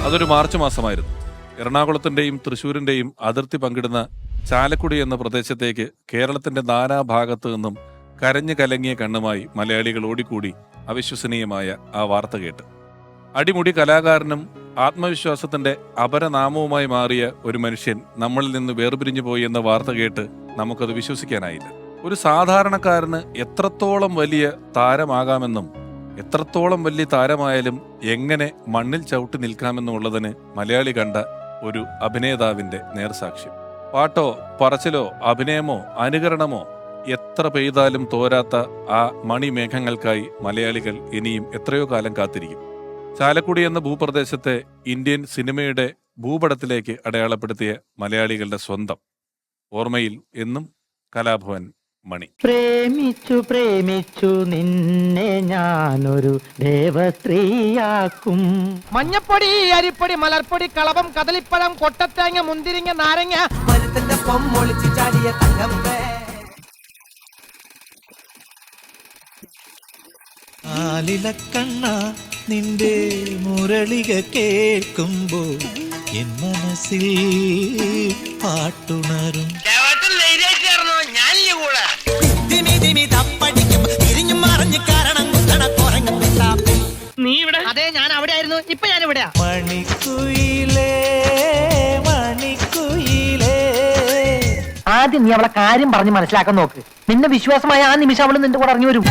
അതൊരു മാർച്ച് മാസമായിരുന്നു. എറണാകുളത്തിന്റെയും തൃശ്ശൂരിന്റെയും അതിർത്തി പങ്കിടുന്ന ചാലക്കുടി എന്ന പ്രദേശത്തേക്ക് കേരളത്തിന്റെ നാനാഭാഗത്തു നിന്നും കരഞ്ഞു കലങ്ങിയ കണ്ണുമായി മലയാളികൾ ഓടിക്കൂടി അവിശ്വസനീയമായ ആ വാർത്ത കേട്ട്. അടിമുടി കലാകാരനും ആത്മവിശ്വാസത്തിന്റെ അപരനാമവുമായി മാറിയ ഒരു മനുഷ്യൻ നമ്മളിൽ നിന്ന് വേർപിരിഞ്ഞു പോയി എന്ന വാർത്ത കേട്ട് നമുക്കത് വിശ്വസിക്കാനായില്ല. ഒരു സാധാരണക്കാരന് എത്രത്തോളം വലിയ താരമാകാമെന്നും എത്രത്തോളം വലിയ താരമായാലും എങ്ങനെ മണ്ണിൽ ചവിട്ടി നിൽക്കാമെന്നുള്ളതിന് മലയാളി കണ്ട ഒരു അഭിനേതാവിന്റെ നേർസാക്ഷ്യം. പാട്ടോ പറച്ചിലോ അഭിനയമോ അനുകരണമോ എത്ര പെയ്താലും തോരാത്ത ആ മണിമേഘങ്ങൾക്കായി മലയാളികൾ ഇനിയും എത്രയോ കാലം കാത്തിരിക്കും. ചാലക്കുടി എന്ന ഭൂപ്രദേശത്തെ ഇന്ത്യൻ സിനിമയുടെ ഭൂപടത്തിലേക്ക് അടയാളപ്പെടുത്തിയ മലയാളികളുടെ സ്വന്തം ഓർമ്മയിൽ എന്നും കലാഭവൻ മണി. പ്രേമിച്ചു പ്രേമിച്ചു നിന്നെ ഞാനൊരു ദേവസ്ത്രീയാക്കും. മഞ്ഞപ്പൊടി, അരിപ്പൊടി, മലർപ്പൊടി, കളഭം, കദളിപ്പഴം, കൊട്ടത്തേങ്ങ, മുന്തിരിങ്ങ, നാരങ്ങ, ആലിലക്കണ്ണ നിന്റെ മുരളിക കേൾക്കുമ്പോൾ എൻ മനസ്സിൽ പാട്ടുണരും. അതെ, ഞാൻ അവിടെ ആയിരുന്നു. ഇപ്പൊ ഞാൻ ഇവിടെ. മണിക്കുയിലേ മണിക്കുയിലേ. ആദ്യം നീ അവളെ കാര്യം പറഞ്ഞ് മനസ്സിലാക്കാൻ നോക്ക്. നിന്നെ വിശ്വാസമായ ആ നിമിഷം അവള് നിന്റെ കൂടെ ഇറങ്ങി വരും.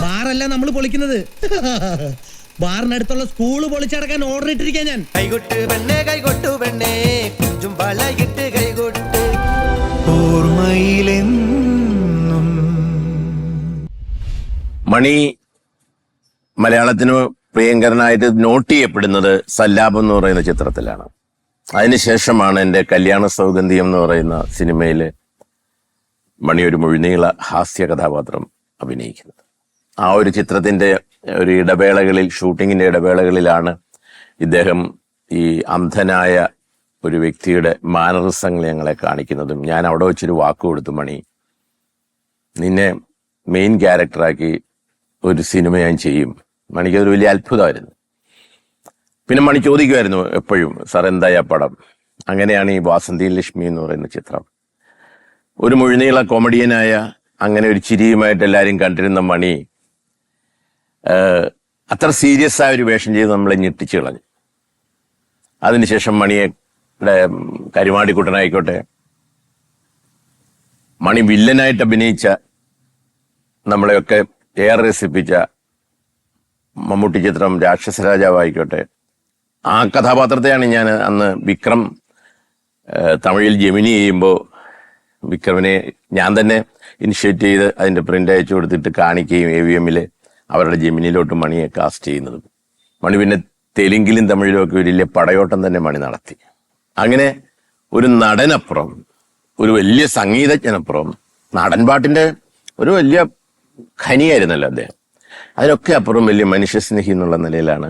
ബാറല്ല നമ്മൾ പൊളിക്കുന്നത്, ബാറിനടുത്തുള്ള സ്കൂള് പൊളിച്ചടക്കാൻ ഓർഡർ ഇട്ടിരിക്കാൻ ഞാൻ. കൈകൊട്ട് പെണ്ണേ കൈകൊട്ടു പെണ്ണേ കുഞ്ചും വളയിട്ട് കൈകൊട്ട് ഓർമ്മയിലെന്നും. മണി മലയാളത്തിന് പ്രിയങ്കരനായിട്ട് നോട്ട് ചെയ്യപ്പെടുന്നത് സല്ലാപം എന്ന് പറയുന്ന ചിത്രത്തിലാണ്. അതിനുശേഷമാണ് എൻ്റെ കല്യാണ സൗഗന്ധിയം എന്ന് പറയുന്ന സിനിമയിൽ മണി ഒരു മുഴുനീള ഹാസ്യ കഥാപാത്രം അഭിനയിക്കുന്നത്. ആ ഒരു ചിത്രത്തിൻ്റെ ഒരു ഇടവേളകളിൽ, ഷൂട്ടിങ്ങിൻ്റെ ഇടവേളകളിലാണ് ഇദ്ദേഹം ഈ അന്ധനായ ഒരു വ്യക്തിയുടെ മാനറിസങ്ങൾ ഞങ്ങളെ കാണിക്കുന്നതും. ഞാൻ അവിടെ വെച്ചൊരു വാക്ക് കൊടുത്തു, മണി നിന്നെ മെയിൻ ക്യാരക്ടറാക്കി ഒരു സിനിമ ഞാൻ ചെയ്യും. മണിക്കതൊരു വലിയ അത്ഭുതമായിരുന്നു. പിന്നെ മണി ചോദിക്കുമായിരുന്നു എപ്പോഴും, സാർ എന്തായി ആ പടം? അങ്ങനെയാണ് ഈ വാസന്തി ലക്ഷ്മി എന്ന് പറയുന്ന ചിത്രം. ഒരു മുഴുനീള കോമഡിയനായ, അങ്ങനെ ഒരു ചിരിയുമായിട്ട് എല്ലാവരും കണ്ടിരുന്ന മണി അത്ര സീരിയസ് ആയ ഒരു വേഷം ചെയ്ത് നമ്മളെ ഞെട്ടിച്ചു കളഞ്ഞു. അതിനുശേഷം മണിയുടെ കരുമാടിക്കുട്ടനായിക്കോട്ടെ, മണി വില്ലനായിട്ട് അഭിനയിച്ച, നമ്മളെയൊക്കെ ഏറെ രസിപ്പിച്ച മമ്മൂട്ടി ചിത്രം രാക്ഷസരാജാവായിക്കോട്ടെ, ആ കഥാപാത്രത്തെയാണ് ഞാൻ അന്ന് വിക്രം തമിഴിൽ ജെമിനി ചെയ്യുമ്പോൾ വിക്രമിനെ ഞാൻ തന്നെ ഇനിഷ്യേറ്റ് ചെയ്ത് അതിൻ്റെ പ്രിന്റ് അയച്ചു കൊടുത്തിട്ട് കാണിക്കുകയും AVM അവരുടെ ജെമിനിയിലോട്ട് മണിയെ കാസ്റ്റ് ചെയ്യുന്നതും. മണി പിന്നെ തെലുങ്കിലും തമിഴിലും ഒക്കെ വലിയ പടയോട്ടം തന്നെ മണി നടത്തി. അങ്ങനെ ഒരു നടനപ്പുറം, ഒരു വലിയ സംഗീതജ്ഞനപ്പുറം, നാടൻപാട്ടിൻ്റെ ഒരു വലിയ ഖനിയായിരുന്നല്ലോ അദ്ദേഹം. അതിനൊക്കെ അപ്പുറം വലിയ മനുഷ്യസ്നേഹി എന്നുള്ള നിലയിലാണ്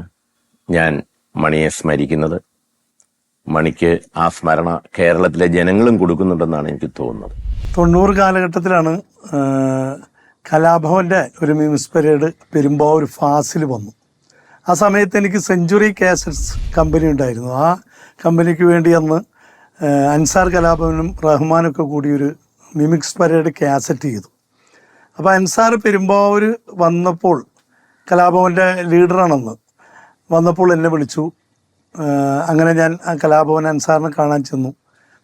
ഞാൻ മണിയെ സ്മരിക്കുന്നത്. മണിക്ക് ആ സ്മരണ കേരളത്തിലെ ജനങ്ങളും കൊടുക്കുന്നുണ്ടെന്നാണ് എനിക്ക് തോന്നുന്നത്. 90 കാലഘട്ടത്തിലാണ് കലാഭവന്റെ ഒരു മിമിക്സ് പരേഡ് പെരുമ്പാവൂർ ഫാസിൽ വന്നു. ആ സമയത്ത് എനിക്ക് സെഞ്ചുറി കാസറ്റ്സ് കമ്പനി ഉണ്ടായിരുന്നു. ആ കമ്പനിക്ക് വേണ്ടി അന്ന് അൻസാർ കലാഭവനും റഹ്മാനൊക്കെ കൂടി ഒരു മിമിക്സ് പരേഡ് കാസറ്റ് ചെയ്തു. അപ്പോൾ അൻസാർ പെരുമ്പാവൂർ വന്നപ്പോൾ, കലാഭവന്റെ ലീഡറാണെന്ന് വന്നപ്പോൾ എന്നെ വിളിച്ചു. അങ്ങനെ ഞാൻ ആ കലാഭവൻ അൻസാറിനെ കാണാൻ ചെന്നു.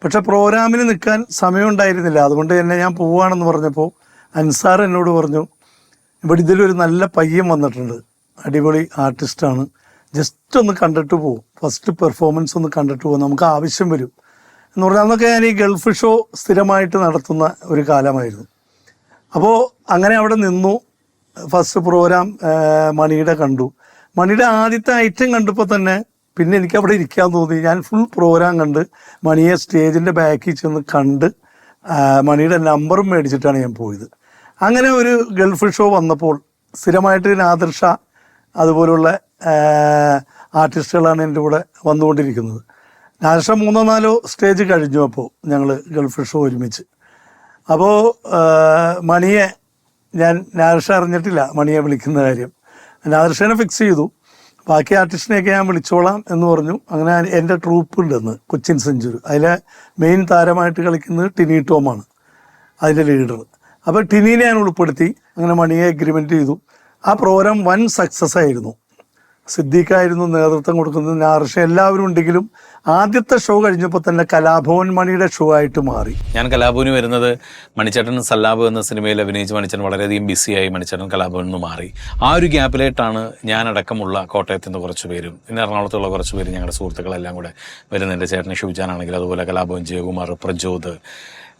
പക്ഷെ പ്രോഗ്രാമിന് നിൽക്കാൻ സമയമുണ്ടായിരുന്നില്ല. അതുകൊണ്ട് തന്നെ ഞാൻ പോവുകയാണെന്ന് പറഞ്ഞപ്പോൾ അൻസാർ എന്നോട് പറഞ്ഞു, ഇവിടെ ഇതിലൊരു നല്ല പയ്യൻ വന്നിട്ടുണ്ട്, അടിപൊളി ആർട്ടിസ്റ്റാണ്, ജസ്റ്റ് ഒന്ന് കണ്ടിട്ട് പോകും, ഫസ്റ്റ് പെർഫോമൻസ് ഒന്ന് കണ്ടിട്ട് പോകും, നമുക്ക് ആവശ്യം വരും എന്ന് പറഞ്ഞാൽ. അന്നൊക്കെ ഞാൻ ഈ ഗൾഫ് ഷോ സ്ഥിരമായിട്ട് നടത്തുന്ന ഒരു കാലമായിരുന്നു. അപ്പോൾ അങ്ങനെ അവിടെ നിന്നു. ഫസ്റ്റ് പ്രോഗ്രാം മണിയുടെ കണ്ടു. മണിയുടെ ആദ്യത്തെ ഐറ്റം കണ്ടപ്പോൾ തന്നെ പിന്നെ എനിക്ക് അവിടെ ഇരിക്കാൻ തോന്നി. ഞാൻ ഫുൾ പ്രോഗ്രാം കണ്ട് മണിയെ സ്റ്റേജിൻ്റെ ബാക്കിൽ ചെന്ന് കണ്ട് മണിയുടെ നമ്പറും മേടിച്ചിട്ടാണ് ഞാൻ പോയത്. അങ്ങനെ ഒരു ഗൾഫ് ഷോ വന്നപ്പോൾ സ്ഥിരമായിട്ട് നാദിർ ഷാ അതുപോലുള്ള ആർട്ടിസ്റ്റുകളാണ് എൻ്റെ കൂടെ വന്നുകൊണ്ടിരിക്കുന്നത്. നാദർഷ 3-4 സ്റ്റേജ് കഴിഞ്ഞു. അപ്പോൾ ഞങ്ങൾ ഗൾഫ് ഷോ ഒരുമിച്ച്. അപ്പോൾ മണിയെ നാദർഷ അറിഞ്ഞിട്ടില്ല മണിയെ വിളിക്കുന്ന കാര്യം. നാദർഷനെ ഫിക്സ് ചെയ്തു. ബാക്കി ആർട്ടിസ്റ്റിനെയൊക്കെ ഞാൻ വിളിച്ചോളാം എന്ന് പറഞ്ഞു. അങ്ങനെ എൻ്റെ ട്രൂപ്പ് ഉണ്ടെന്ന് കൊച്ചിൻ സെഞ്ചുറി. അതിലെ മെയിൻ താരമായിട്ട് കളിക്കുന്നത് ടിനി ടോമാണ് അതിൻ്റെ ലീഡർ. അപ്പോൾ ടിനീനെ ഞാൻ ഉൾപ്പെടുത്തി. അങ്ങനെ മണിയെ എഗ്രിമെൻ്റ് ചെയ്തു. ആ പ്രോഗ്രാം വൻ സക്സസ് ആയിരുന്നു. സിദ്ദീഖായിരുന്നു നേതൃത്വം കൊടുക്കുന്നത്, നാദർഷ എല്ലാവരും ഉണ്ടെങ്കിലും ആദ്യത്തെ ഷോ കഴിഞ്ഞപ്പോൾ തന്നെ കലാഭവൻ മണിയുടെ ഷോ ആയിട്ട് മാറി. ഞാൻ കലാഭവന് വരുന്നത് മണിച്ചേട്ടൻ സല്ലാബ് എന്ന സിനിമയിൽ അഭിനയിച്ച് മണിച്ചേട്ടൻ വളരെയധികം ബിസിയായി മണിച്ചേട്ടൻ കലാഭവനിൽ നിന്ന് മാറി. ആ ഒരു ഗ്യാപ്പിലായിട്ടാണ് ഞാനടക്കമുള്ള കോട്ടയത്ത് നിന്ന് കുറച്ച് പേരും പിന്നെ എറണാകുളത്തുള്ള കുറച്ച് പേരും ഞങ്ങളുടെ സുഹൃത്തുക്കളെല്ലാം കൂടെ വരുന്നത്. എൻ്റെ ചേട്ടൻ ഷിവ്ജാനാണെങ്കിൽ അതുപോലെ കലാഭവൻ, ജയകുമാർ, പ്രജോദ്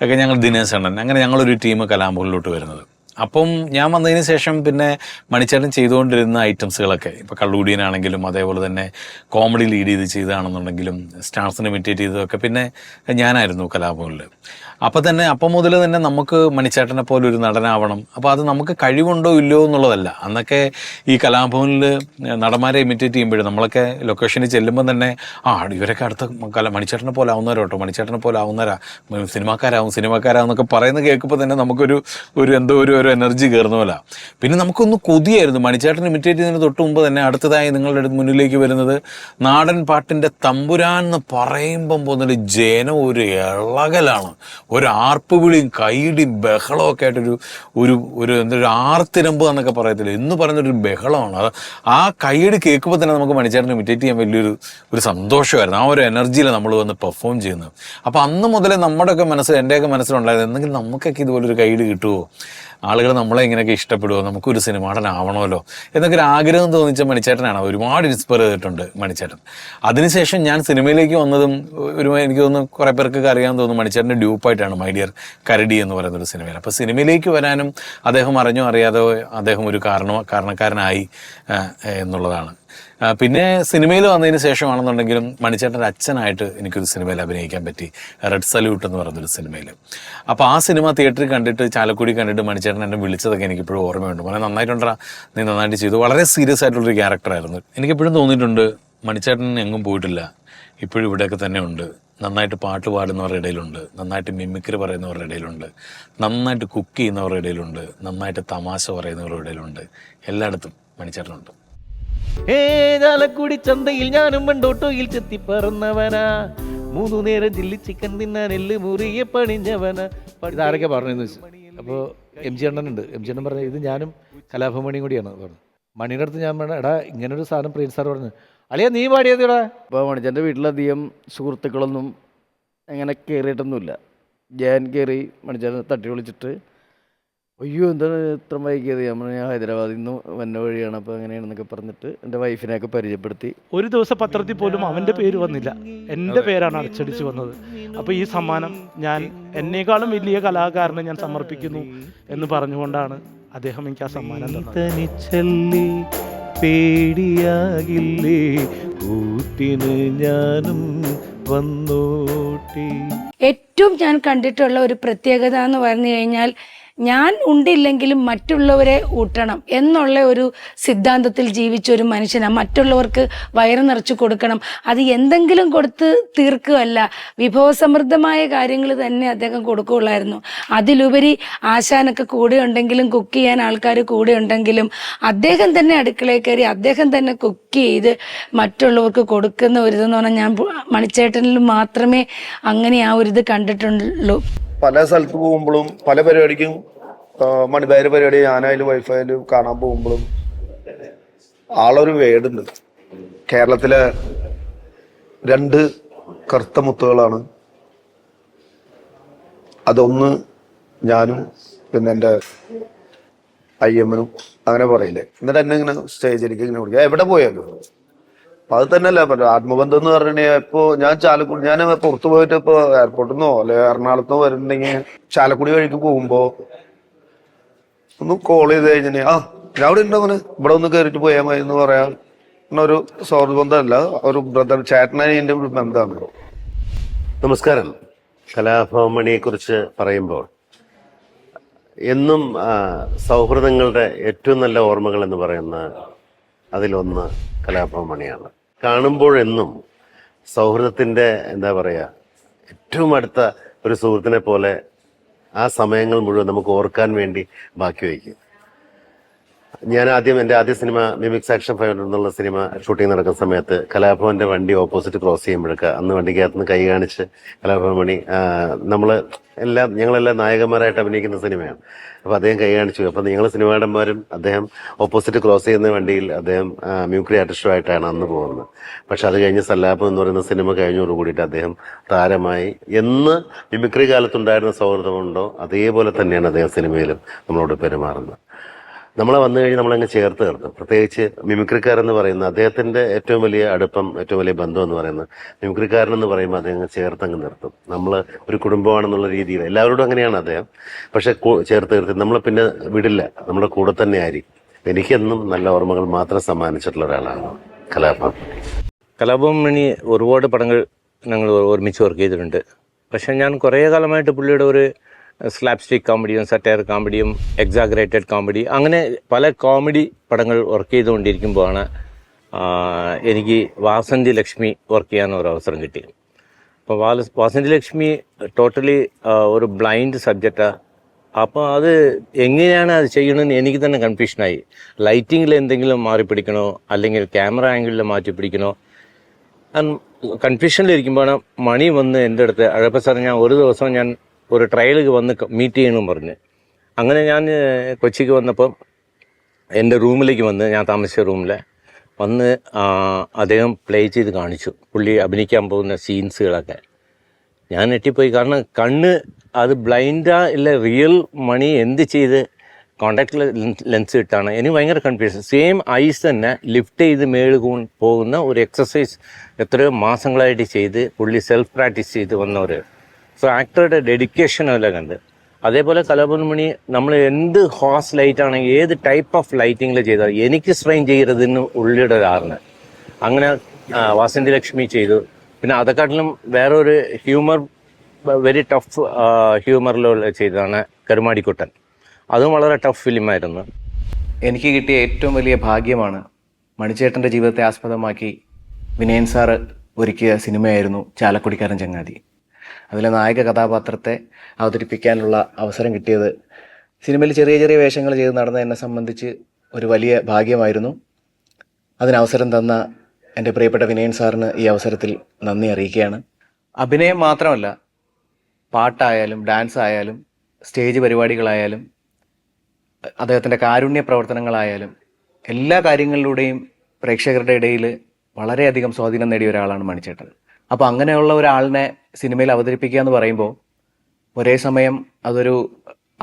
ഒക്കെ, ഞങ്ങൾ ദിനേശ് അണ്ണൻ, അങ്ങനെ ഞങ്ങളൊരു ടീം കലാഭവനിലോട്ട് വരുന്നത്. അപ്പം ഞാൻ വന്നതിന് ശേഷം പിന്നെ മണിച്ചേട്ടൻ ചെയ്തുകൊണ്ടിരുന്ന ഐറ്റംസുകളൊക്കെ ഇപ്പോൾ കള്ളുകൂടിയനാണെങ്കിലും അതേപോലെ തന്നെ കോമഡി ലീഡ് ചെയ്ത് ചെയ്തതാണെന്നുണ്ടെങ്കിലും സ്റ്റാർസിനെ ഇമിറ്റേറ്റ് ചെയ്തതൊക്കെ പിന്നെ ഞാനായിരുന്നു കലാഭവനിൽ. അപ്പം മുതൽ തന്നെ നമുക്ക് മണിച്ചേട്ടനെ പോലെ ഒരു നടനാവണം. അപ്പോൾ അത് നമുക്ക് കഴിവുണ്ടോ ഇല്ലയോ എന്നുള്ളതല്ല. അന്നൊക്കെ ഈ കലാഭവനിൽ നടന്മാരെ ഇമിറ്റേറ്റ് ചെയ്യുമ്പോഴും നമ്മളൊക്കെ ലൊക്കേഷനിൽ ചെല്ലുമ്പോൾ തന്നെ ഇവരൊക്കെ അടുത്ത മണിച്ചേട്ടനെ പോലെ ആവുന്നവരോ കേട്ടോ, മണിച്ചേട്ടനെ പോലെ ആവുന്നവരാ, സിനിമാക്കാരാവുന്നൊക്കെ പറയുന്നത് കേൾക്കുമ്പോൾ തന്നെ നമുക്കൊരു എന്തോ ഒരു എനർജി കയറുന്ന പോലെ. പിന്നെ നമുക്കൊന്ന് കൊതിയായിരുന്നു മണിച്ചേട്ടൻ ഇമിറ്റേറ്റ് ചെയ്യുന്നതിന് തൊട്ട് മുമ്പ് തന്നെ. അടുത്തതായി നിങ്ങളുടെ മുന്നിലേക്ക് വരുന്നത് നാടൻ പാട്ടിൻ്റെ തമ്പുരാൻ എന്ന് പറയുമ്പം പോകുന്നൊരു ജനം ഒരു ഇളകലാണ്, ഒരു ആർപ്പ് വിളിയും കൈയിടിയും ബഹളമൊക്കെ ആയിട്ടൊരു എന്തൊരു ആർത്തിരമ്പ് എന്നൊക്കെ പറയത്തില്ല എന്ന് പറയുന്നൊരു ബഹളമാണ്. അത് ആ കൈയിടി കേൾക്കുമ്പോൾ തന്നെ നമുക്ക് മണിച്ചേട്ടനെ ഇമിറ്റേറ്റ് ചെയ്യാൻ വലിയൊരു സന്തോഷമായിരുന്നു. ആ ഒരു എനർജിയിൽ നമ്മൾ വന്ന് പെർഫോം ചെയ്യുന്നത്. അപ്പോൾ അന്ന് മുതലേ നമ്മുടെയൊക്കെ എൻ്റെയൊക്കെ മനസ്സിലുണ്ടായത് എന്തെങ്കിലും നമുക്കൊക്കെ ഇതുപോലൊരു കൈയിടി കിട്ടുമോ, ആളുകൾ നമ്മളെ ഇങ്ങനെയൊക്കെ ഇഷ്ടപ്പെടുമോ, നമുക്കൊരു സിനിമാടനാവണമല്ലോ എന്നൊക്കെ ഒരു ആഗ്രഹം തോന്നിച്ച മണിച്ചേട്ടനാണ്. ഒരുപാട് ഇൻസ്പയർ ചെയ്തിട്ടുണ്ട് മണിച്ചേട്ടൻ. അതിനുശേഷം ഞാൻ സിനിമയിലേക്ക് വന്നതും എനിക്ക് തോന്നുന്നു കുറേ പേർക്കൊക്കെ അറിയാൻ തോന്നുന്നു മണിച്ചേട്ടൻ്റെ ഡ്യൂപ്പായിട്ടാണ് മൈ ഡിയർ കരടി എന്ന് പറയുന്നൊരു സിനിമയിൽ. അപ്പോൾ സിനിമയിലേക്ക് വരാനും അദ്ദേഹം അറിഞ്ഞോ അറിയാതെ അദ്ദേഹം ഒരു കാരണക്കാരനായി എന്നുള്ളതാണ്. പിന്നെ സിനിമയിൽ വന്നതിന് ശേഷമാണെന്നുണ്ടെങ്കിലും മണിച്ചേട്ടൻ്റെ അച്ഛനായിട്ട് എനിക്കൊരു സിനിമയിൽ അഭിനയിക്കാൻ പറ്റി, റെഡ് സല്യൂട്ട് എന്ന് പറയുന്നൊരു സിനിമയിൽ. അപ്പോൾ ആ സിനിമ തിയേറ്ററിൽ കണ്ടിട്ട് ചാലക്കുടി കണ്ടിട്ട് മണിച്ചേട്ടൻ എന്നെ വിളിച്ചതൊക്കെ എനിക്കിപ്പോഴും ഓർമ്മയുണ്ട്. മോനെ നന്നായിട്ടുണ്ടാ, നീ നന്നായിട്ട് ചെയ്തു. വളരെ സീരിയസ് ആയിട്ടുള്ളൊരു ക്യാരക്ടറായിരുന്നു. എനിക്കെപ്പോഴും തോന്നിയിട്ടുണ്ട് മണിച്ചേട്ടൻ എങ്ങും പോയിട്ടില്ല, ഇപ്പോഴും ഇവിടെയൊക്കെ തന്നെ ഉണ്ട്. നന്നായിട്ട് പാട്ട് പാടുന്നവരുടെ ഇടയിലുണ്ട്, നന്നായിട്ട് മിമിക്രി പറയുന്നവരുടെ ഇടയിലുണ്ട്, നന്നായിട്ട് കുക്ക് ചെയ്യുന്നവരുടെ ഇടയിലുണ്ട്, നന്നായിട്ട് തമാശ പറയുന്നവരുടെ ഇടയിലുണ്ട്. എല്ലായിടത്തും മണിച്ചേട്ടനുണ്ട്. ചാലക്കുടി ചന്തയിൽ ഞാനും പണ്ടോട്ടോയിൽ ചെത്തി പറന്നവനാ, 3 നേരം ചില്ലി ചിക്കൻ തിന്നാൻ എല്ല് മുറിയെ പണിഞ്ഞവനാ. ഇതാരൊക്കെ പറഞ്ഞു വെച്ചു. അപ്പോൾ എം ജി അണ്ണനുണ്ട്. എം ജി അണ്ണൻ പറഞ്ഞു ഇത് ഞാനും കലാഭവമണിയും കൂടിയാണ് പറഞ്ഞു. മണിയുടെ അടുത്ത് ഞാൻ പറഞ്ഞു എടാ ഇങ്ങനൊരു സാധനം പ്രിൻസ് സാർ പറഞ്ഞു, അളിയാ നീ പാടിയത് ഇവിടെ. ഇപ്പോൾ മണിച്ചൻ്റെ വീട്ടിലധികം സുഹൃത്തുക്കളൊന്നും അങ്ങനെ കയറിയിട്ടൊന്നുമില്ല. ഞാൻ കയറി മണിച്ചനെ തട്ടി വിളിച്ചിട്ട് അയ്യോ എന്താണ് ഇത്ര വൈകിയത്, ഞാൻ ഹൈദരാബാദിൽ നിന്ന് വന്ന വഴിയാണ്, അപ്പോൾ എങ്ങനെയാണെന്നൊക്കെ പറഞ്ഞിട്ട് എൻ്റെ വൈഫിനെയൊക്കെ പരിചയപ്പെടുത്തി. ഒരു ദിവസം പത്രത്തിൽ പോലും അവൻ്റെ പേര് വന്നില്ല, എൻ്റെ പേരാണ് അച്ചടിച്ച് വന്നത്. അപ്പോൾ ഈ സമ്മാനം ഞാൻ എന്നേക്കാളും വലിയ കലാകാരനെ ഞാൻ സമർപ്പിക്കുന്നു എന്ന് പറഞ്ഞുകൊണ്ടാണ് അദ്ദേഹം എനിക്ക് ആ സമ്മാനം തന്നത്. പേടിയാകില്ലേ കൂട്ടിന് ഞാനും വന്നോട്ടി. ഏറ്റവും ഞാൻ കണ്ടിട്ടുള്ള ഒരു പ്രത്യേകത എന്ന് പറഞ്ഞു കഴിഞ്ഞാൽ ഞാൻ ഉണ്ടില്ലെങ്കിലും മറ്റുള്ളവരെ ഊട്ടണം എന്നുള്ള ഒരു സിദ്ധാന്തത്തിൽ ജീവിച്ച ഒരു മനുഷ്യനാണ്. മറ്റുള്ളവർക്ക് വയറ് നിറച്ച് കൊടുക്കണം, അത് എന്തെങ്കിലും കൊടുത്ത് തീർക്കുകയല്ല, വിഭവസമൃദ്ധമായ കാര്യങ്ങൾ തന്നെ അദ്ദേഹം കൊടുക്കുകയുള്ളായിരുന്നു. അതിലുപരി ആശാനൊക്കെ കൂടെ ഉണ്ടെങ്കിലും കുക്ക് ചെയ്യാൻ ആൾക്കാർ കൂടെ ഉണ്ടെങ്കിലും അദ്ദേഹം തന്നെ അടുക്കളയിൽ കയറി അദ്ദേഹം തന്നെ കുക്ക് ചെയ്ത് മറ്റുള്ളവർക്ക് കൊടുക്കുന്ന ഒരിതെന്ന് പറഞ്ഞാൽ ഞാൻ മണിച്ചേട്ടനിൽ മാത്രമേ അങ്ങനെ ആ ഒരിത് കണ്ടിട്ടുള്ളൂ. പല സ്ഥലത്ത് പോകുമ്പോഴും പല പരിപാടിക്കും മണിബാര് പരിപാടി ഞാനായാലും വൈഫായാലും കാണാൻ പോകുമ്പോഴും ആളൊരു വേടുണ്ട്. കേരളത്തിലെ 2 കറുത്ത മുത്തുകളാണ്. അതൊന്ന് ഞാനും പിന്നെ എൻ്റെ അയ്യമ്മനും അങ്ങനെ പറയില്ലേ. എന്നിട്ട് എന്നെ ഇങ്ങനെ സ്റ്റേജിലേക്ക് ഇങ്ങനെ വിളിക്കുക എവിടെ പോയാലും. അത് തന്നെയല്ല ആത്മബന്ധം എന്ന് പറഞ്ഞാൽ ഇപ്പൊ ഞാൻ പുറത്തു പോയിട്ട് ഇപ്പൊ എയർപോർട്ടിൽ നിന്നോ അല്ലെ എറണാകുളത്ത് നിന്നോ വരുന്നുണ്ടെങ്കിൽ ചാലക്കുടി വഴിക്ക് പോകുമ്പോ ഒന്ന് കോൾ ചെയ്ത് കഴിഞ്ഞാൽ ഞാൻ അവിടെ ഉണ്ടോന്ന് ഇവിടെ ഒന്ന് കയറിട്ട് പോയാൽ മതി എന്ന് പറയാൻ ഒരു സൗഹൃദ ബന്ധമല്ല, ഒരു ബ്രദർ ചേട്ടനായി എൻ്റെ ഒരു ബന്ധമാണ്. നമസ്കാരം. കലാഭവമണിയെ കുറിച്ച് പറയുമ്പോൾ എന്നും സൗഹൃദങ്ങളുടെ ഏറ്റവും നല്ല ഓർമ്മകൾ എന്ന് പറയുന്ന അതിലൊന്ന് കലാഭവമണിയാണ്. കാണുമ്പോഴെന്നും സൗഹൃദത്തിൻ്റെ എന്താ പറയുക, ഏറ്റവും അടുത്ത ഒരു സുഹൃത്തിനെ പോലെ ആ സമയങ്ങൾ മുഴുവൻ നമുക്ക് ഓർക്കാൻ വേണ്ടി ബാക്കി വയ്ക്കും. ഞാൻ എൻ്റെ ആദ്യ സിനിമ മിമിക്സ് ആക്ഷൻ 500 എന്നുള്ള സിനിമ ഷൂട്ടിംഗ് നടക്കുന്ന സമയത്ത് കലാഭവന്റെ വണ്ടി ഓപ്പോസിറ്റ് ക്രോസ് ചെയ്യുമ്പോഴൊക്കെ അന്ന് വണ്ടിക്കകത്ത് നിന്ന് കൈ കാണിച്ച് കലാഭവൻ മണി ഞങ്ങളെല്ലാം നായകന്മാരായിട്ട് അഭിനയിക്കുന്ന സിനിമയാണ്. അപ്പോൾ അദ്ദേഹം കൈ കാണിച്ചു. അപ്പോൾ ഞങ്ങൾ സിനിമാടന്മാരും അദ്ദേഹം ഓപ്പോസിറ്റ് ക്രോസ് ചെയ്യുന്ന വണ്ടിയിൽ അദ്ദേഹം മ്യൂക്രി ആർട്ടിസ്റ്റുമായിട്ടാണ് അന്ന് പോകുന്നത്. പക്ഷെ അത് കഴിഞ്ഞ് സല്ലാപം എന്ന് പറയുന്ന സിനിമ കഴിഞ്ഞോട് കൂടിയിട്ട് അദ്ദേഹം താരമായി. എന്ന് മിമിക്രി കാലത്തുണ്ടായിരുന്ന സൗഹൃദമുണ്ടോ അതേപോലെ തന്നെയാണ് അദ്ദേഹം സിനിമയിലും നമ്മളോട് പെരുമാറുന്നത്. നമ്മളെ വന്നു കഴിഞ്ഞ് നമ്മളങ്ങ് ചേർത്ത് നിർത്തും. പ്രത്യേകിച്ച് മിമിക്രിക്കാരെന്ന് പറയുന്ന അദ്ദേഹത്തിൻ്റെ ഏറ്റവും വലിയ അടുപ്പം, ഏറ്റവും വലിയ ബന്ധം എന്ന് പറയുന്നത് മിമിക്രിക്കാരനെന്ന് പറയുമ്പോൾ അദ്ദേഹം ചേർത്തങ്ങ് നിർത്തും. നമ്മൾ ഒരു കുടുംബമാണെന്നുള്ള രീതിയിൽ എല്ലാവരോടും അങ്ങനെയാണ് അദ്ദേഹം. പക്ഷെ ചേർത്ത് നിർത്തി നമ്മൾ പിന്നെ വിടില്ല, നമ്മുടെ കൂടെ തന്നെ ആയിരിക്കും. എനിക്കെന്നും നല്ല ഓർമ്മകൾ മാത്രം സമ്മാനിച്ചിട്ടുള്ള ഒരാളാണ് കലാഭവൻ മണി. ഒരുപാട് പടങ്ങൾ ഞങ്ങൾ ഒരുമിച്ച് വർക്ക് ചെയ്തിട്ടുണ്ട്. പക്ഷെ ഞാൻ കുറേ കാലമായിട്ട് പുള്ളിയുടെ ഒരു സ്ലാപ്സ്റ്റിക് കോമഡിയും സറ്റയർ കോമഡിയും എക്സാഗ്രേറ്റഡ് കോമഡി അങ്ങനെ പല കോമഡി പടങ്ങൾ വർക്ക് ചെയ്തുകൊണ്ടിരിക്കുമ്പോഴാണ് എനിക്ക് വാസന്തി ലക്ഷ്മി വർക്ക് ചെയ്യാൻ ഒരു അവസരം കിട്ടി. അപ്പോൾ വാസന്തി ലക്ഷ്മി ടോട്ടലി ഒരു ബ്ലൈൻഡ് സബ്ജക്റ്റാണ്. അപ്പോൾ അത് എങ്ങനെയാണ് അത് ചെയ്യണമെന്ന് എനിക്ക് തന്നെ കൺഫ്യൂഷനായി. ലൈറ്റിങ്ങിൽ എന്തെങ്കിലും മാറി പിടിക്കണോ അല്ലെങ്കിൽ ക്യാമറ ആംഗിളിൽ മാറ്റി പിടിക്കണോ? കൺഫ്യൂഷനിലിരിക്കുമ്പോഴാണ് മണി വന്ന് എൻ്റെ അടുത്ത് അഴപ്പ സാർ ഞാൻ ഒരു ദിവസം ഞാൻ ഒരു ട്രയലിൽ വന്ന് മീറ്റ് ചെയ്യണമെന്ന് പറഞ്ഞ് അങ്ങനെ ഞാൻ കൊച്ചിക്ക് വന്നപ്പം എൻ്റെ റൂമിലേക്ക് വന്ന് ഞാൻ താമസിച്ച റൂമിൽ വന്ന് അദ്ദേഹം പ്ലേ ചെയ്ത് കാണിച്ചു പുള്ളി അഭിനയിക്കാൻ പോകുന്ന സീൻസുകളൊക്കെ. ഞാൻ ഞെട്ടിപ്പോയി. കാരണം കണ്ണ് അത് ബ്ലൈൻഡാ ഇല്ല റിയൽ മണി എന്ത് ചെയ്ത് കോണ്ടാക്ട് ലെൻസ് ഇട്ടാണ്. എനിക്ക് ഭയങ്കര കൺഫ്യൂഷൻ. സെയിം ഐസ് തന്നെ ലിഫ്റ്റ് ചെയ്ത് മേളിൽ പോകുന്ന ഒരു എക്സസൈസ് എത്രയോ മാസങ്ങളായിട്ട് ചെയ്ത് പുള്ളി സെൽഫ് പ്രാക്ടീസ് ചെയ്ത് വന്നവർ. സോ ആക്ടറുടെ ഡെഡിക്കേഷൻ എല്ലാം കണ്ട്. അതേപോലെ കലാഭവൻ മണി നമ്മൾ എന്ത് ഹോസ് ലൈറ്റ് ആണെങ്കിൽ ഏത് ടൈപ്പ് ഓഫ് ലൈറ്റിങ്ങിൽ ചെയ്താൽ എനിക്ക് സ്ട്രെയിൻ ചെയ്യരുതെന്ന് ഉള്ളിയുടെ ഒരാറിന് അങ്ങനെ വാസന്തി ലക്ഷ്മി ചെയ്തു. പിന്നെ അതെക്കാട്ടിലും വേറൊരു ഹ്യൂമർ വെരി ടഫ് ഹ്യൂമറിലുള്ള ചെയ്തതാണ് കരുമാടിക്കുട്ടൻ. അതും വളരെ ടഫ് ഫിലിമായിരുന്നു. എനിക്ക് കിട്ടിയ ഏറ്റവും വലിയ ഭാഗ്യമാണ് മണിച്ചേട്ടൻ്റെ ജീവിതത്തെ ആസ്പദമാക്കി വിനയൻ സാറ് ഒരുക്കിയ സിനിമയായിരുന്നു ചാലക്കുടിക്കാരൻ ചങ്ങാതി. അതിലെ നായക കഥാപാത്രത്തെ അവതരിപ്പിക്കാനുള്ള അവസരം കിട്ടിയത് സിനിമയിൽ ചെറിയ ചെറിയ വേഷങ്ങൾ ചെയ്ത് നടന്ന എന്നെ സംബന്ധിച്ച് ഒരു വലിയ ഭാഗ്യമായിരുന്നു. അതിനവസരം തന്ന എൻ്റെ പ്രിയപ്പെട്ട വിനയൻ സാറിന് ഈ അവസരത്തിൽ നന്ദി അറിയിക്കുകയാണ്. അഭിനയം മാത്രമല്ല, പാട്ടായാലും ഡാൻസ് ആയാലും സ്റ്റേജ് പരിപാടികളായാലും അദ്ദേഹത്തിൻ്റെ കാരുണ്യ പ്രവർത്തനങ്ങളായാലും എല്ലാ കാര്യങ്ങളിലൂടെയും പ്രേക്ഷകരുടെ ഇടയിൽ വളരെയധികം സ്വാധീനം നേടിയ ഒരാളാണ് മണിച്ചേട്ടൻ. അപ്പോൾ അങ്ങനെയുള്ള ഒരാളിനെ സിനിമയിൽ അവതരിപ്പിക്കുക എന്ന് പറയുമ്പോൾ ഒരേ സമയം അതൊരു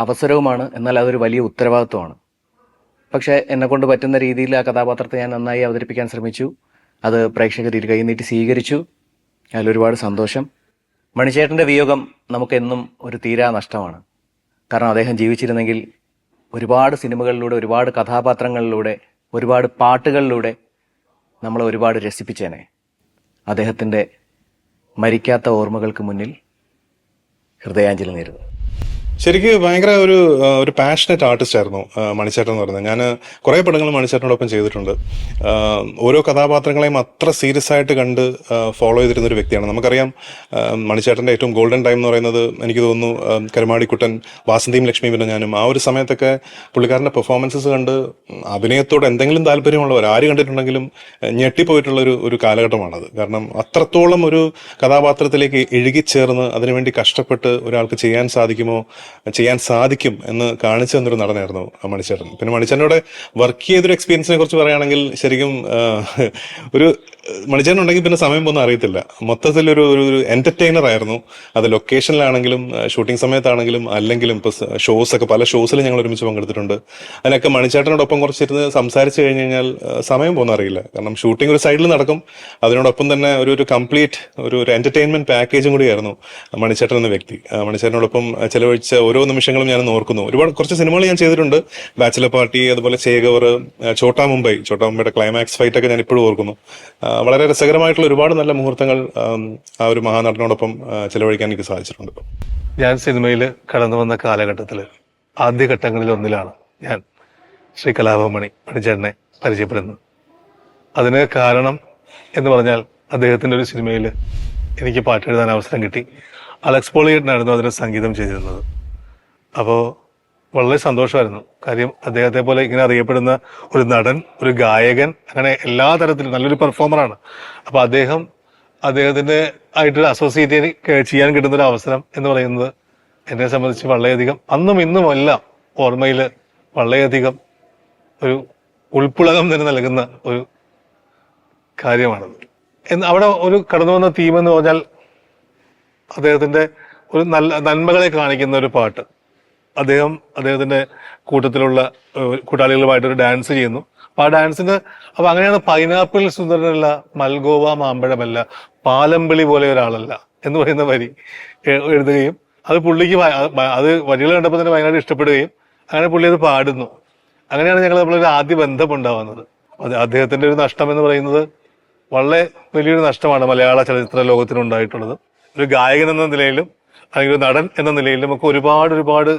അവസരവുമാണ്, എന്നാൽ അതൊരു വലിയ ഉത്തരവാദിത്വമാണ്. പക്ഷേ എന്നെക്കൊണ്ട് പറ്റുന്ന രീതിയിൽ ആ കഥാപാത്രത്തെ ഞാൻ നന്നായി അവതരിപ്പിക്കാൻ ശ്രമിച്ചു. അത് പ്രേക്ഷകർ ഇരു കൈനീട്ടി സ്വീകരിച്ചു. അതിലൊരുപാട് സന്തോഷം. മണിച്ചേട്ടൻ്റെ വിയോഗം നമുക്കെന്നും ഒരു തീരാ നഷ്ടമാണ്. കാരണം അദ്ദേഹം ജീവിച്ചിരുന്നെങ്കിൽ ഒരുപാട് സിനിമകളിലൂടെ, ഒരുപാട് കഥാപാത്രങ്ങളിലൂടെ, ഒരുപാട് പാട്ടുകളിലൂടെ നമ്മളെ ഒരുപാട് രസിപ്പിച്ചേനെ. അദ്ദേഹത്തിൻ്റെ മരിക്കാത്ത ഓർമ്മകൾക്ക് മുന്നിൽ ഹൃദയാഞ്ജലി നേരുന്നു. ശരിക്കും ഭയങ്കര ഒരു പാഷനറ്റ് ആർട്ടിസ്റ്റ് ആയിരുന്നു മണിച്ചേട്ടൻ എന്ന് പറയുന്നത്. ഞാൻ കുറേ പടങ്ങൾ മണിച്ചേട്ടനോടൊപ്പം ചെയ്തിട്ടുണ്ട്. ഓരോ കഥാപാത്രങ്ങളെയും അത്ര സീരിയസ് ആയിട്ട് കണ്ട് ഫോളോ ചെയ്തിരുന്ന ഒരു വ്യക്തിയാണ്. നമുക്കറിയാം മണിച്ചേട്ടൻ്റെ ഏറ്റവും ഗോൾഡൻ ടൈം എന്ന് പറയുന്നത് എനിക്ക് തോന്നുന്നു കരുമാടിക്കുട്ടൻ, വാസന്തിയും ലക്ഷ്മി പിന്നെ ഞാനും. ആ ഒരു സമയത്തൊക്കെ പുള്ളിക്കാരൻ്റെ പെർഫോമൻസസ് കണ്ട് അഭിനയത്തോട് എന്തെങ്കിലും താല്പര്യമുള്ളവർ ആര് കണ്ടിട്ടുണ്ടെങ്കിലും ഞെട്ടിപ്പോയിട്ടുള്ള ഒരു കാലഘട്ടമാണത്. കാരണം അത്രത്തോളം ഒരു കഥാപാത്രത്തിലേക്ക് ഇഴുകിച്ചേർന്ന് അതിനുവേണ്ടി കഷ്ടപ്പെട്ട് ഒരാൾക്ക് ചെയ്യാൻ സാധിക്കും എന്ന് കാണിച്ചു തന്നൊരു നടനായിരുന്നു മണിച്ചേട്ടൻ. പിന്നെ മണിച്ചേട്ടനോടെ വർക്ക് ചെയ്തൊരു എക്സ്പീരിയൻസിനെ കുറിച്ച് പറയുകയാണെങ്കിൽ ശരിക്കും ഒരു മണിച്ചേട്ടൻ ഉണ്ടെങ്കിൽ പിന്നെ സമയം പോകുന്ന അറിയത്തില്ല. മൊത്തത്തിൽ ഒരു എന്റർടൈനർ ആയിരുന്നു. അത് ലൊക്കേഷനിലാണെങ്കിലും ഷൂട്ടിംഗ് സമയത്താണെങ്കിലും അല്ലെങ്കിലും ഇപ്പോൾ ഷോസൊക്കെ പല ഷോസിൽ ഞങ്ങൾ ഒരുമിച്ച് പങ്കെടുത്തിട്ടുണ്ട്. അതിനൊക്കെ മണിച്ചേട്ടനോടൊപ്പം കുറച്ചിരുന്ന് സംസാരിച്ച് കഴിഞ്ഞ് കഴിഞ്ഞാൽ സമയം പോകുന്ന അറിയില്ല. കാരണം ഷൂട്ടിംഗ് ഒരു സൈഡിൽ നടക്കും, അതിനോടൊപ്പം തന്നെ ഒരു കംപ്ലീറ്റ് ഒരു എന്റർടൈൻമെന്റ് പാക്കേജും കൂടിയായിരുന്നു മണിച്ചേട്ടൻ എന്ന വ്യക്തി. മണിച്ചേട്ടനോടൊപ്പം ചെലവഴിച്ച ഓരോ നിമിഷങ്ങളും ഞാൻ ഓർക്കുന്നു. കുറച്ച് സിനിമകൾ ഞാൻ ചെയ്തിട്ടുണ്ട്. ബാച്ചിലർ പാർട്ടി, അതുപോലെ ചേകവർ, ചോട്ടാ മുംബൈയുടെ ക്ലൈമാക്സ് ഫൈറ്റ് ഒക്കെ ഞാൻ ഇപ്പോഴും ഓർക്കുന്നു. വളരെ രസകരമായിട്ടുള്ള ഒരുപാട് നല്ല മുഹൂർത്തങ്ങൾ ആ ഒരു മഹാനടനോടൊപ്പം ചെലവഴിക്കാൻ എനിക്ക് സാധിച്ചിട്ടുണ്ട്. ഞാൻ സിനിമയിൽ കടന്നു വന്ന കാലഘട്ടത്തിൽ ആദ്യഘട്ടങ്ങളിൽ ഒന്നിലാണ് ഞാൻ ശ്രീ കലാഭവൻ മണി മണിച്ചേട്ടനെ പരിചയപ്പെടുന്നത്. അതിന് കാരണം എന്ന് പറഞ്ഞാൽ അദ്ദേഹത്തിൻ്റെ ഒരു സിനിമയിൽ എനിക്ക് പാട്ടെഴുതാൻ അവസരം കിട്ടി. അലക്സ് പോളിയേട്ടനായിരുന്നു അതിന് സംഗീതം ചെയ്തിരുന്നത്. അപ്പോൾ വളരെ സന്തോഷമായിരുന്നു. കാര്യം അദ്ദേഹത്തെ പോലെ ഇങ്ങനെ അറിയപ്പെടുന്ന ഒരു നടൻ, ഒരു ഗായകൻ, അങ്ങനെ എല്ലാ തരത്തിലും നല്ലൊരു പെർഫോമറാണ്. അപ്പോൾ അദ്ദേഹത്തിൻ്റെ ആയിട്ട് അസോസിയേറ്റ് ചെയ്യാൻ കിട്ടുന്നൊരു അവസരം എന്ന് പറയുന്നത് എന്നെ സംബന്ധിച്ച് വളരെയധികം അന്നും ഇന്നും എല്ലാം ഓർമ്മയിൽ വളരെയധികം ഒരു ഉൾപ്പുളകം തന്നെ നൽകുന്ന ഒരു കാര്യമാണത്. അവിടെ ഒരു കടന്നു വന്ന തീം എന്ന് പറഞ്ഞാൽ അദ്ദേഹത്തിൻ്റെ ഒരു നന്മകളെ കാണിക്കുന്ന ഒരു പാട്ട്. അദ്ദേഹത്തിന്റെ കൂട്ടത്തിലുള്ള കൂട്ടാളികളുമായിട്ടൊരു ഡാൻസ് ചെയ്യുന്നു. അപ്പോൾ ആ ഡാൻസിന് അപ്പോൾ അങ്ങനെയാണ് പൈനാപ്പിൾ സുന്ദരനല്ല, മൽഗോവ മാമ്പഴമല്ല, പാലമ്പിളി പോലെ ഒരാളല്ല എന്ന് പറയുന്ന വരി എഴുതുകയും അത് പുള്ളിക്ക് അത് വരികൾ കണ്ടപ്പോൾ തന്നെ ഭയങ്കര ഇഷ്ടപ്പെടുകയും അങ്ങനെ പുള്ളി അത് പാടുന്നു. അങ്ങനെയാണ് ഞങ്ങൾ നമ്മളൊരു ആദ്യ ബന്ധമുണ്ടാവുന്നത്. അദ്ദേഹത്തിന്റെ ഒരു നഷ്ടം എന്ന് പറയുന്നത് വളരെ വലിയൊരു നഷ്ടമാണ് മലയാള ചലച്ചിത്ര ലോകത്തിനുണ്ടായിട്ടുള്ളത്. ഒരു ഗായകൻ എന്ന നിലയിലും അല്ലെങ്കിൽ ഒരു നടൻ എന്ന നിലയിലും ഒക്കെ ഒരുപാട്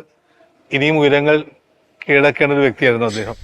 ഇനിയും ഉയരങ്ങൾ കീഴടക്കേണ്ട ഒരു വ്യക്തിയായിരുന്നു അദ്ദേഹം.